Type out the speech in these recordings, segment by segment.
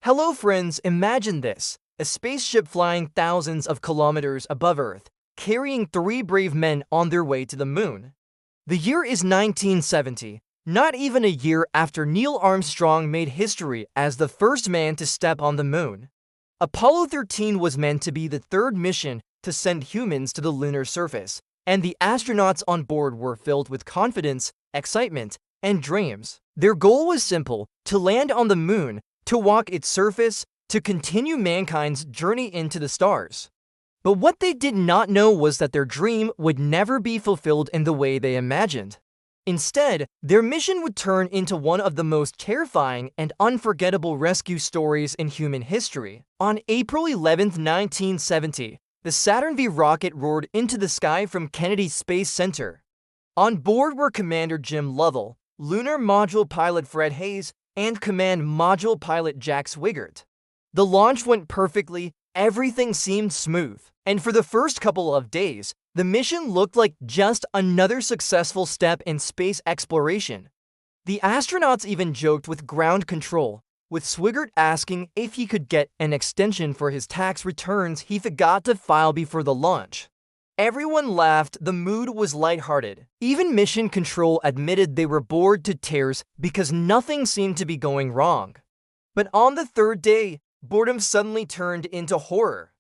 Hello friends, imagine this. A spaceship flying thousands of kilometers above Earth, carrying three brave men on their way to the moon. The year is 1970, not even a year after Neil Armstrong made history as the first man to step on the moon. Apollo 13 was meant to be the third mission to send humans to the lunar surface, and the astronauts on board were filled with confidence, excitement, and dreams. Their goal was simple: to land on the moon, to walk its surface, to continue mankind's journey into the stars. But what they did not know was that their dream would never be fulfilled in the way they imagined. Instead, their mission would turn into one of the most terrifying and unforgettable rescue stories in human history. On April 11, 1970, the Saturn V rocket roared into the sky from Kennedy Space Center. On board were Commander Jim Lovell, Lunar Module Pilot Fred Hayes, and Command Module Pilot Jack Swigert. The launch went perfectly, everything seemed smooth, and for the first couple of days, the mission looked like just another successful step in space exploration. The astronauts even joked with ground control, with Swigert asking if he could get an extension for his tax returns he forgot to file before the launch. Everyone laughed, the mood was lighthearted. Even Mission Control admitted they were bored to tears because nothing seemed to be going wrong. But on the third day, boredom suddenly turned into horror.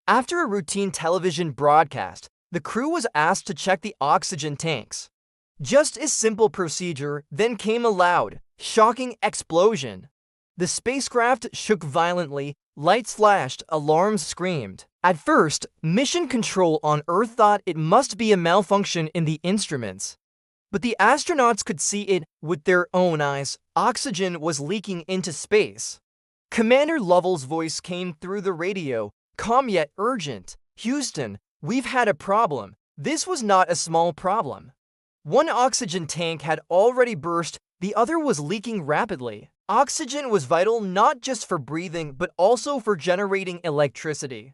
After a routine television broadcast, the crew was asked to check the oxygen tanks. Just a simple procedure, then came a loud, shocking explosion. The spacecraft shook violently, lights flashed, alarms screamed. At first, Mission Control on Earth thought it must be a malfunction in the instruments. But the astronauts could see it with their own eyes. Oxygen was leaking into space. Commander Lovell's voice came through the radio, calm yet urgent. "Houston, we've had a problem. This was not a small problem." One oxygen tank had already burst, the other was leaking rapidly. Oxygen was vital not just for breathing, but also for generating electricity.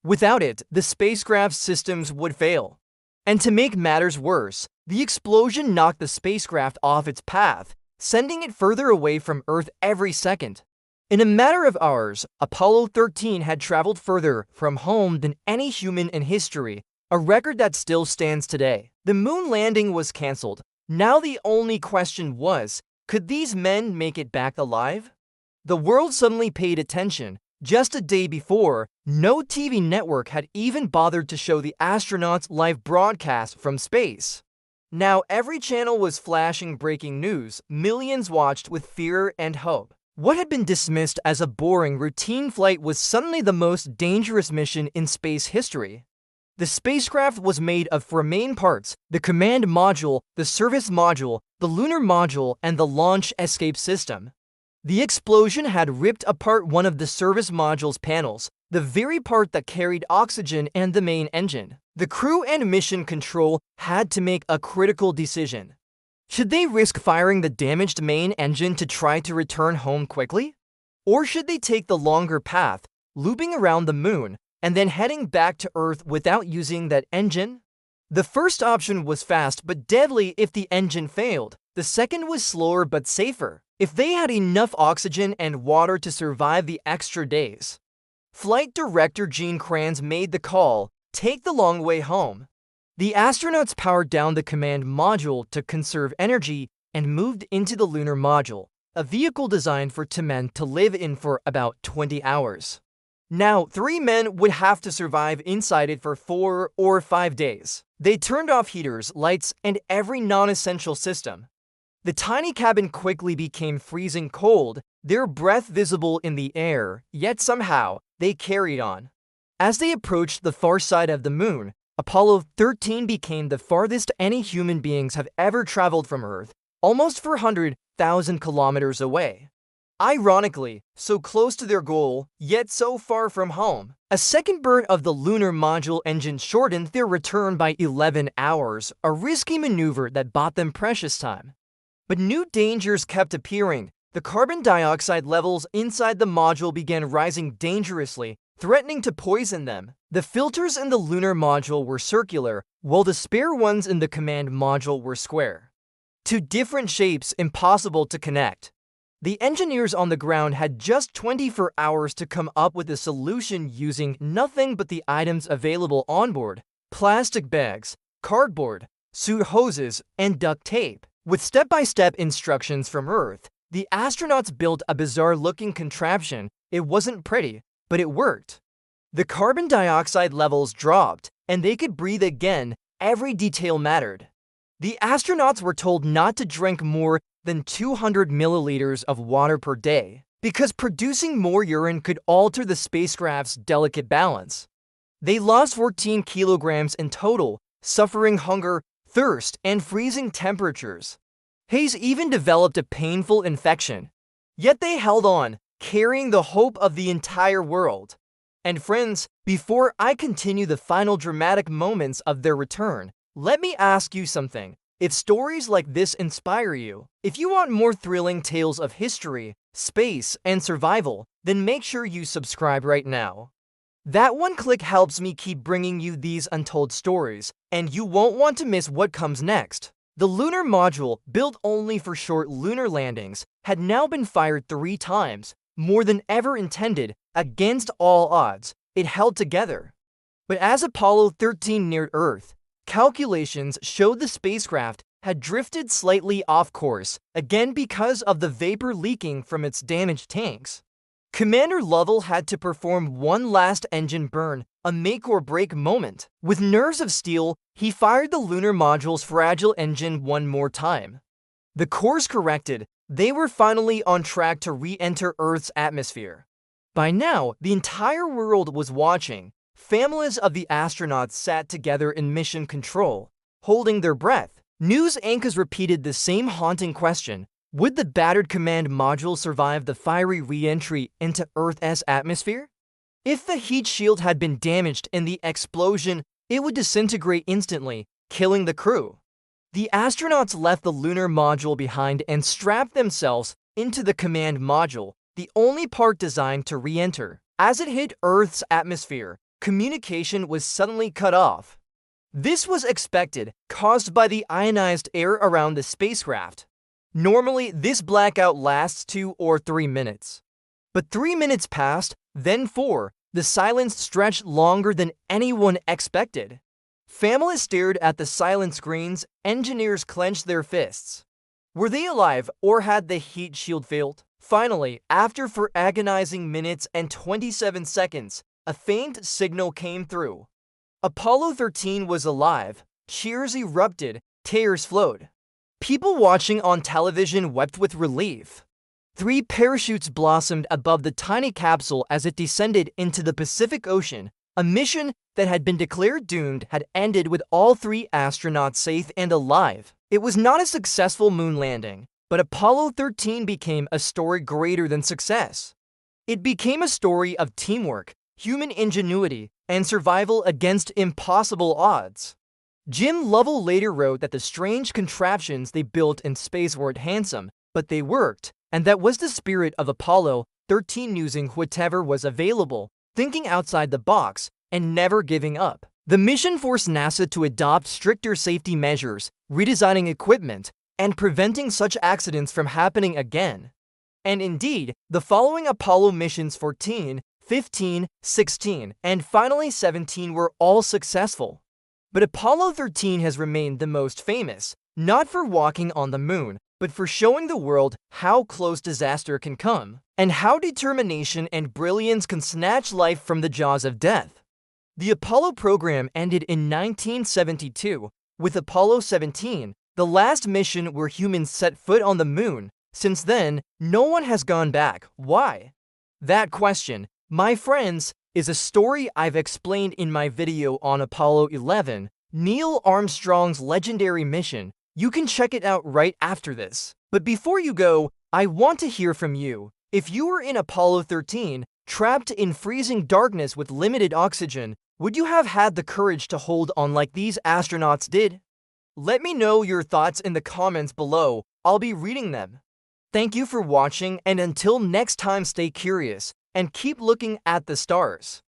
Without it, the spacecraft's systems would fail. And to make matters worse, the explosion knocked the spacecraft off its path, sending it further away from Earth every second. In a matter of hours, Apollo 13 had traveled further from home than any human in history, a record that still stands today. The moon landing was canceled. Now the only question was, could these men make it back alive? The world suddenly paid attention. Just a day before, no TV network had even bothered to show the astronauts' live broadcast from space. Now every channel was flashing breaking news. Millions watched with fear and hope. What had been dismissed as a boring routine flight was suddenly the most dangerous mission in space history. The spacecraft was made of four main parts: the command module, the service module, the lunar module, and the launch escape system. The explosion had ripped apart one of the service module's panels, the very part that carried oxygen and the main engine. The crew and Mission Control had to make a critical decision. Should they risk firing the damaged main engine to try to return home quickly? Or should they take the longer path, looping around the moon, and then heading back to Earth without using that engine? The first option was fast but deadly if the engine failed. The second was slower but safer, if they had enough oxygen and water to survive the extra days. Flight Director Gene Kranz made the call: take the long way home. The astronauts powered down the command module to conserve energy and moved into the lunar module, a vehicle designed for two men to live in for about 20 hours. Now, three men would have to survive inside it for 4 or 5 days. They turned off heaters, lights, and every non-essential system. The tiny cabin quickly became freezing cold, their breath visible in the air, yet somehow, they carried on. As they approached the far side of the moon, Apollo 13 became the farthest any human beings have ever traveled from Earth, almost 400,000 kilometers away. Ironically, so close to their goal, yet so far from home. A second burn of the lunar module engine shortened their return by 11 hours, a risky maneuver that bought them precious time. But new dangers kept appearing. The carbon dioxide levels inside the module began rising dangerously, threatening to poison them. The filters in the lunar module were circular, while the spare ones in the command module were square. Two different shapes, impossible to connect. The engineers on the ground had just 24 hours to come up with a solution using nothing but the items available on board: plastic bags, cardboard, suit hoses, and duct tape. With step-by-step instructions from Earth, the astronauts built a bizarre-looking contraption. It wasn't pretty, but it worked. The carbon dioxide levels dropped, and they could breathe again. Every detail mattered. The astronauts were told not to drink more than 200 milliliters of water per day, because producing more urine could alter the spacecraft's delicate balance. They lost 14 kilograms in total, suffering hunger, thirst, and freezing temperatures. Hayes even developed a painful infection. Yet they held on, carrying the hope of the entire world. And friends, before I continue the final dramatic moments of their return, let me ask you something. If stories like this inspire you, if you want more thrilling tales of history, space, and survival, then make sure you subscribe right now. That one click helps me keep bringing you these untold stories, and you won't want to miss what comes next. The lunar module, built only for short lunar landings, had now been fired 3 times, more than ever intended. Against all odds, it held together. But as Apollo 13 neared Earth, calculations showed the spacecraft had drifted slightly off course, again because of the vapor leaking from its damaged tanks. Commander Lovell had to perform one last engine burn, a make-or-break moment. With nerves of steel, he fired the lunar module's fragile engine one more time. The course corrected, they were finally on track to re-enter Earth's atmosphere. By now, the entire world was watching. Families of the astronauts sat together in mission control, holding their breath. News anchors repeated the same haunting question: would the battered command module survive the fiery re-entry into Earth's atmosphere? If the heat shield had been damaged in the explosion, it would disintegrate instantly, killing the crew. The astronauts left the lunar module behind and strapped themselves into the command module, the only part designed to re-enter. As it hit Earth's atmosphere, communication was suddenly cut off. This was expected, caused by the ionized air around the spacecraft. Normally, this blackout lasts 2 or 3 minutes. But 3 minutes passed, then 4. The silence stretched longer than anyone expected. Families stared at the silent screens. Engineers clenched their fists. Were they alive, or had the heat shield failed? Finally, after 4 agonizing minutes and 27 seconds, a faint signal came through. Apollo 13 was alive. Cheers erupted. Tears flowed. People watching on television wept with relief. 3 parachutes blossomed above the tiny capsule as it descended into the Pacific Ocean. A mission that had been declared doomed had ended with all 3 astronauts safe and alive. It was not a successful moon landing, but Apollo 13 became a story greater than success. It became a story of teamwork, human ingenuity, and survival against impossible odds. Jim Lovell later wrote that the strange contraptions they built in space weren't handsome, but they worked, and that was the spirit of Apollo 13, using whatever was available, thinking outside the box, and never giving up. The mission forced NASA to adopt stricter safety measures, redesigning equipment, and preventing such accidents from happening again. And indeed, the following Apollo missions 14, 15, 16, and finally 17 were all successful. But Apollo 13 has remained the most famous, not for walking on the moon, but for showing the world how close disaster can come, and how determination and brilliance can snatch life from the jaws of death. The Apollo program ended in 1972, with Apollo 17, the last mission where humans set foot on the moon. Since then, no one has gone back. Why? That question, my friends, is a story I've explained in my video on Apollo 11, Neil Armstrong's legendary mission. You can check it out right after this. But before you go, I want to hear from you. If you were in Apollo 13, trapped in freezing darkness with limited oxygen, would you have had the courage to hold on like these astronauts did? Let me know your thoughts in the comments below. I'll be reading them. Thank you for watching, and until next time, stay curious and keep looking at the stars.